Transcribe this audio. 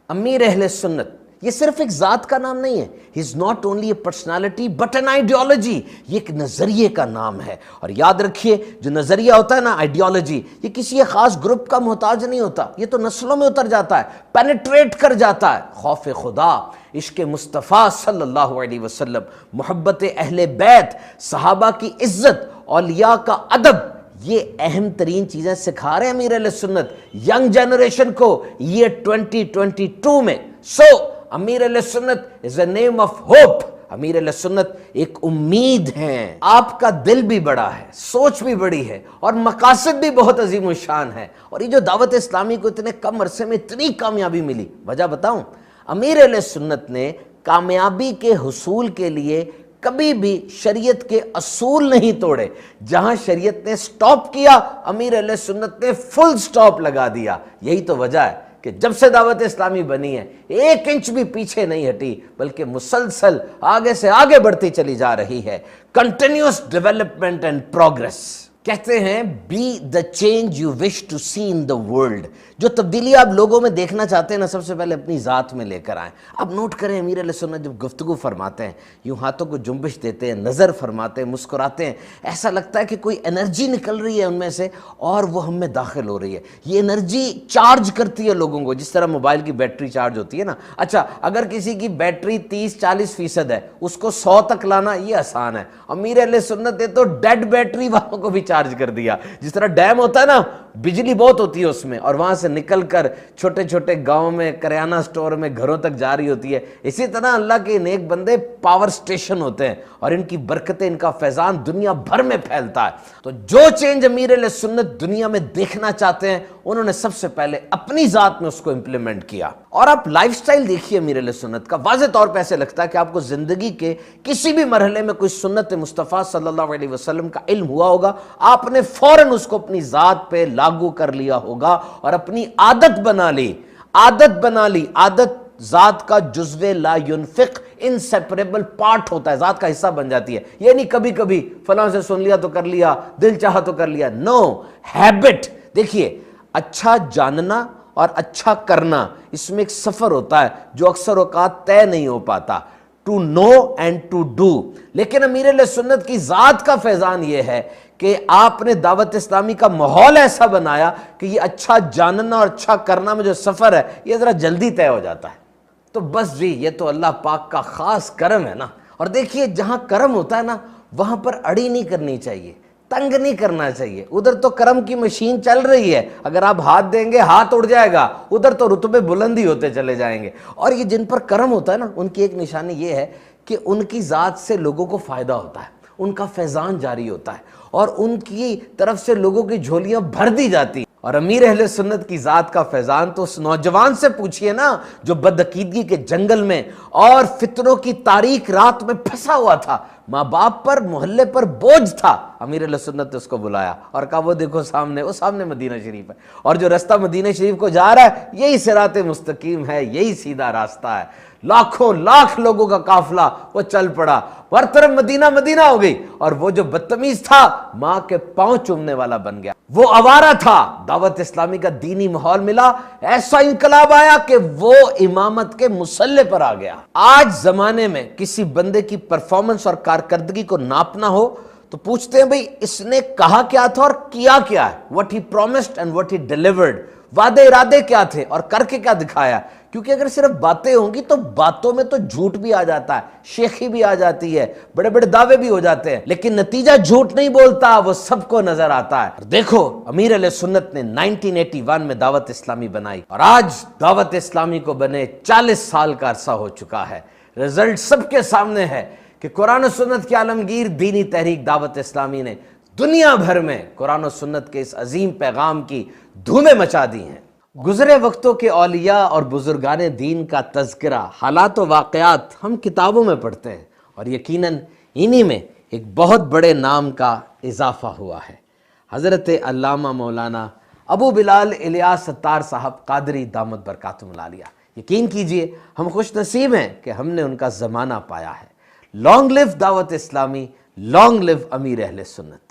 امیر اہل سنت یہ صرف ایک ذات کا نام نہیں ہے. He is not only a personality but an ideology. یہ ایک نظریے کا نام ہے. اور یاد رکھیے جو نظریہ ہوتا ہے نا، آئیڈیالوجی، یہ کسی ایک خاص گروپ کا محتاج نہیں ہوتا. یہ تو نسلوں میں اتر جاتا ہے، پینیٹریٹ کر جاتا ہے. خوف خدا، عشق مصطفیٰ صلی اللہ علیہ وسلم، محبت اہل بیت، صحابہ کی عزت، اولیاء کا ادب، یہ اہم ترین چیزیں سکھا رہے ہیں امیر اہل سنت ینگ جنریشن کو یہ 2022 میں. سو امیر اہل سنت از اے نیم آف ہوپ. امیر اہل سنت ایک امید ہیں. آپ کا دل بھی بڑا ہے، سوچ بھی بڑی ہے، اور مقاصد بھی بہت عظیم الشان ہے. اور یہ جو دعوت اسلامی کو اتنے کم عرصے میں اتنی کامیابی ملی، وجہ بتاؤں؟ امیر اہل سنت نے کامیابی کے حصول کے لیے کبھی بھی شریعت کے اصول نہیں توڑے. جہاں شریعت نے سٹاپ کیا، امیر اہل سنت نے فل سٹاپ لگا دیا. یہی تو وجہ ہے کہ جب سے دعوت اسلامی بنی ہے 1 انچ بھی پیچھے نہیں ہٹی، بلکہ مسلسل آگے سے آگے بڑھتی چلی جا رہی ہے. Continuous development and progress. کہتے ہیں be the change you wish to see in the world. جو تبدیلی آپ لوگوں میں دیکھنا چاہتے ہیں نا، سب سے پہلے اپنی ذات میں لے کر آئیں. اب نوٹ کریں امیر علیہ سنت جب گفتگو فرماتے ہیں، یوں ہاتھوں کو جنبش دیتے ہیں، نظر فرماتے ہیں، مسکراتے ہیں، ایسا لگتا ہے کہ کوئی انرجی نکل رہی ہے ان میں سے اور وہ ہم میں داخل ہو رہی ہے. یہ انرجی چارج کرتی ہے لوگوں کو، جس طرح موبائل کی بیٹری چارج ہوتی ہے نا. اچھا، اگر کسی کی بیٹری 30-40% ہے، اس کو 100 تک لانا یہ آسان ہے. امیر علیہ سنت نے تو ڈیڈ بیٹری والوں کو بھی چارج کر دیا. جس طرح ڈیم ہوتا ہے نا، بجلی بہت ہوتی ہے اس میں، اور وہاں سے نکل کر چھوٹے چھوٹے گاؤں میں، کریانہ سٹور میں، گھروں تک جا رہی ہوتی ہے، اسی طرح اللہ کے نیک بندے پاور سٹیشن ہوتے ہیں، اور ان کی برکتیں، ان کا فیضان دنیا بھر میں پھیلتا ہے. تو جو چینج امیر علیہ سنت دنیا میں دیکھنا چاہتے ہیں، انہوں نے سب سے پہلے اپنی ذات میں اس کو امپلیمنٹ کیا. اور آپ لائف سٹائل دیکھیے امیر علیہ سنت کا، واضح طور پہ ایسے لگتا ہے کہ آپ کو زندگی کے کسی بھی مرحلے میں کوئی سنت مصطفیٰ صلی اللہ علیہ وسلم کا علم ہوا ہوگا، آپ نے فوراً اس کو اپنی ذات پہ لاگو کر لیا ہوگا اور اپنی عادت بنا لی. عادت ذات کا جزو لا ينفق، انسیپریبل پارٹ ہوتا ہے، ذات کا حصہ بن جاتی ہے. یہ نہیں کبھی کبھی فلاں سے سن لیا تو کر لیا، دل چاہا تو کر لیا. نو، ہیبٹ. دیکھیے، اچھا جاننا اور اچھا کرنا، اس میں ایک سفر ہوتا ہے جو اکثر اوقات طے نہیں ہو پاتا. To know and to do. لیکن امیر علیہ سنت کی ذات کا فیضان یہ ہے کہ آپ نے دعوت اسلامی کا ماحول ایسا بنایا کہ یہ اچھا جاننا اور اچھا کرنا میں جو سفر ہے یہ ذرا جلدی طے ہو جاتا ہے. تو بس جی، یہ تو اللہ پاک کا خاص کرم ہے نا. اور دیکھیے، جہاں کرم ہوتا ہے نا، وہاں پر اڑی نہیں کرنی چاہیے، تنگ نہیں کرنا چاہیے. ادھر تو کرم کی مشین چل رہی ہے، اگر آپ ہاتھ دیں گے ہاتھ اڑ جائے گا، ادھر تو رتبے بلندی ہوتے چلے جائیں گے. اور یہ جن پر کرم ہوتا ہے نا، ان کی ایک نشانی یہ ہے کہ ان کی ذات سے لوگوں کو فائدہ ہوتا ہے، ان کا فیضان جاری ہوتا ہے، اور ان کی طرف سے لوگوں کی جھولیاں بھر دی جاتی. اور امیر اہل سنت کی ذات کا فیضان تو اس نوجوان سے پوچھئے نا جو بدعقیدگی کے جنگل میں اور فتنوں کی تاریک رات میں پھنسا ہوا تھا، ماں باپ پر، محلے پر بوجھ تھا. امیر علیہ سنت نے اس کو بلایا اور کہا وہ دیکھو سامنے، وہ سامنے مدینہ شریف ہے، اور جو رستہ مدینہ شریف کو جا رہا ہے یہی صراط مستقیم ہے، یہی سیدھا راستہ ہے. لاکھوں لاکھ لوگوں کا قافلہ وہ چل پڑا، ہر طرف مدینہ مدینہ ہو گئی. اور وہ جو بدتمیز تھا ماں کے پاؤں چومنے والا بن گیا، وہ آوارہ تھا. دعوت اسلامی کا دینی ماحول ملا، ایسا انقلاب آیا کہ وہ امامت کے مسلح پر آ گیا. آج زمانے میں کسی بندے کی پرفارمنس اور کارکردگی کو ناپنا ہو تو پوچھتے ہیں بھئی اس نے کہا کیا تھا اور کیا کیا ہے. what he promised and what he delivered. وعدے ارادے کیا تھے اور کر کے کیا دکھایا. کیونکہ اگر صرف باتیں ہوں گی تو باتوں میں تو جھوٹ بھی آ جاتا ہے، شیخی بھی آ جاتی ہے، بڑے بڑے دعوے بھی ہو جاتے ہیں، لیکن نتیجہ جھوٹ نہیں بولتا، وہ سب کو نظر آتا ہے. دیکھو امیر علیہ سنت نے 1981 میں دعوت اسلامی بنائی، اور آج دعوت اسلامی کو بنے 40 سال کا عرصہ ہو چکا ہے. رزلٹ سب کے سامنے ہے کہ قرآن و سنت کی عالمگیر دینی تحریک دعوت اسلامی نے دنیا بھر میں قرآن و سنت کے اس عظیم پیغام کی دھومیں مچا دی ہیں. گزرے وقتوں کے اولیاء اور بزرگان دین کا تذکرہ، حالات و واقعات ہم کتابوں میں پڑھتے ہیں، اور یقیناً انہی میں ایک بہت بڑے نام کا اضافہ ہوا ہے. حضرت علامہ مولانا ابو بلال الیاس ستار صاحب قادری دامت برکاتہم العالیہ. یقین کیجئے ہم خوش نصیب ہیں کہ ہم نے ان کا زمانہ پایا ہے. لانگ لیو دعوت اسلامی، لانگ لیو امیر اہل سنت.